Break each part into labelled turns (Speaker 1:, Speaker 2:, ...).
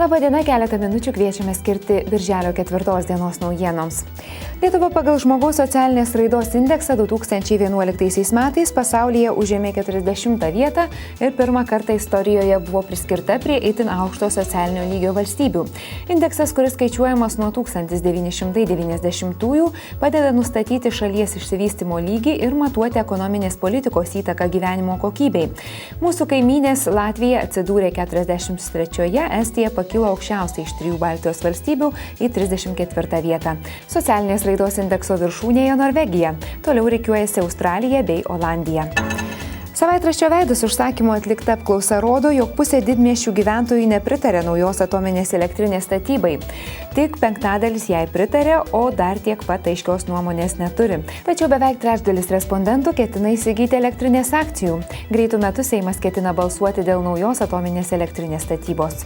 Speaker 1: Labadiena, keletą minučių kviečiame skirti Birželio 4 dienos naujienoms. Lietuva pagal žmogaus socialinės raidos indeksą 2011 metais pasaulyje užėmė 40 vietą ir pirmą kartą istorijoje buvo priskirta prie itin aukšto socialinio lygio valstybių. Indeksas, kuris skaičiuojamas nuo 1990-ųjų, padeda nustatyti šalies išsivystymo lygį ir matuoti ekonominės politikos įtaką gyvenimo kokybei. Mūsų kaimynės Latvija atsidūrė 43-oje, Estija pakilo aukščiausiai iš 3 Baltijos valstybių į 34 vietą. Socialinės raidos indekso viršūnėje Norvegija, toliau rikiuojasi Australija bei Olandija. Savaitraščio Veidas užsakymo atlikta apklausa rodo, jog pusė didmiesčių gyventojų nepritarė naujos atominės elektrinės statybai. Tik 5% jai pritarė, o dar tiek pat aiškios nuomonės neturi. Tačiau beveik trečdalis respondentų ketina įsigyti elektrinės akcijų. Greitų metų Seimas ketina balsuoti dėl naujos atominės elektrinės statybos.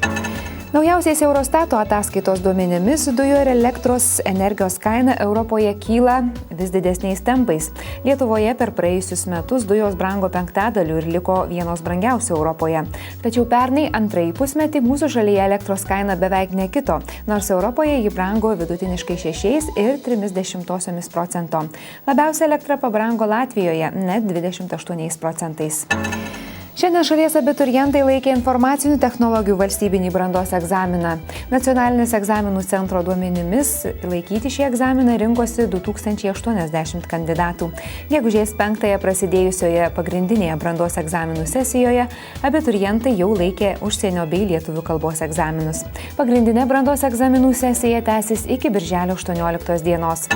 Speaker 1: Naujausiais Eurostato ataskaitos duomenimis dujų ir elektros energijos kaina Europoje kyla vis didesniais tempais. Lietuvoje per praėjusius metus dujos brango 5% ir liko vienos brangiausių Europoje. Tačiau pernai antrąjį pusmetį mūsų šalyje elektros kaina beveik nekito, nors Europoje ji brango vidutiniškai 6,3%. Labiausiai elektra pabrango Latvijoje net 28%. Šiandien šalies abiturientai laikė informacinių technologijų valstybinį brandos egzaminą. Nacionalinis egzaminų centro duomenimis laikyti šį egzaminą rinkosi 2080 kandidatų. Gegužės 5-ąją prasidėjusioje pagrindinėje brandos egzaminų sesijoje abiturientai jau laikė užsienio bei lietuvių kalbos egzaminus. Pagrindinė brandos egzaminų sesija tęsis iki Birželio 18 dienos.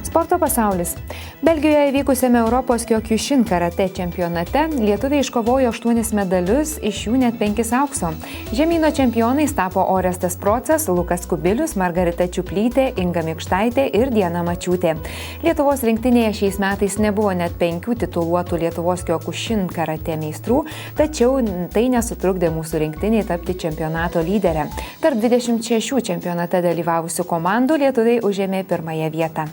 Speaker 1: Sporto pasaulis. Belgijoje vykusiame Europos Kyokushin karate čempionate lietuviai iškovojo 8 medalius, iš jų net 5 aukso. Žemyno čempionais tapo Orestas Procas, Lukas Kubilius, Margarita Čiuplytė, Inga Mikštaitė ir Diana Mačiūtė. Lietuvos rinktinėje šiais metais nebuvo net 5 tituluotų Lietuvos Kyokushin karate meistrų, tačiau tai nesutrukdė mūsų rinktiniai tapti čempionato lydere. Tarp 26 čempionate dalyvavusių komandų lietuviai užėmė 1 vietą.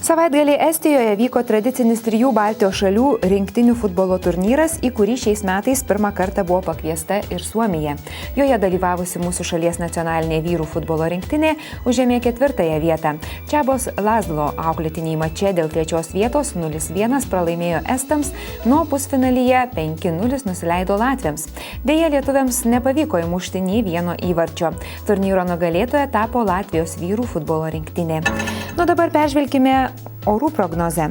Speaker 1: Savaitgalį Estijoje vyko tradicinis 3 Baltijos šalių rinktinių futbolo turnyras, į kurį šiais metais pirmą kartą buvo pakviesta ir Suomija. Joje dalyvavusi mūsų šalies nacionalinė vyrų futbolo rinktinė užėmė 4 vietą. Čabos Lazlo auklėtiniai mače dėl 3 vietos 0-1 pralaimėjo estams, nuo pusfinalyje 5-0 nusileido latviams. Deja, lietuviams nepavyko įmušti nei vieno įvarčio. Turnyro nugalėtoja tapo Latvijos vyrų futbolo rinktinė. Nuo dabar peržvelkime orų prognozę.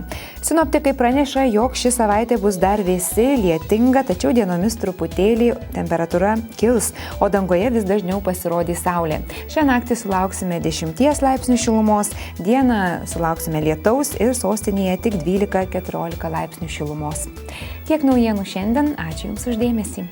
Speaker 1: Sinoptikai praneša, jog ši savaitė bus dar vėsi, lietinga, tačiau dienomis truputėlį temperatūra kils, o dangoje vis dažniau pasirodys saulė. Šią naktį sulauksime 10 laipsnių šilumos, dieną sulauksime lietaus ir sostinėje tik 12-14 laipsnių šilumos. Tiek naujienų šiandien, ačiū Jums už dėmesį.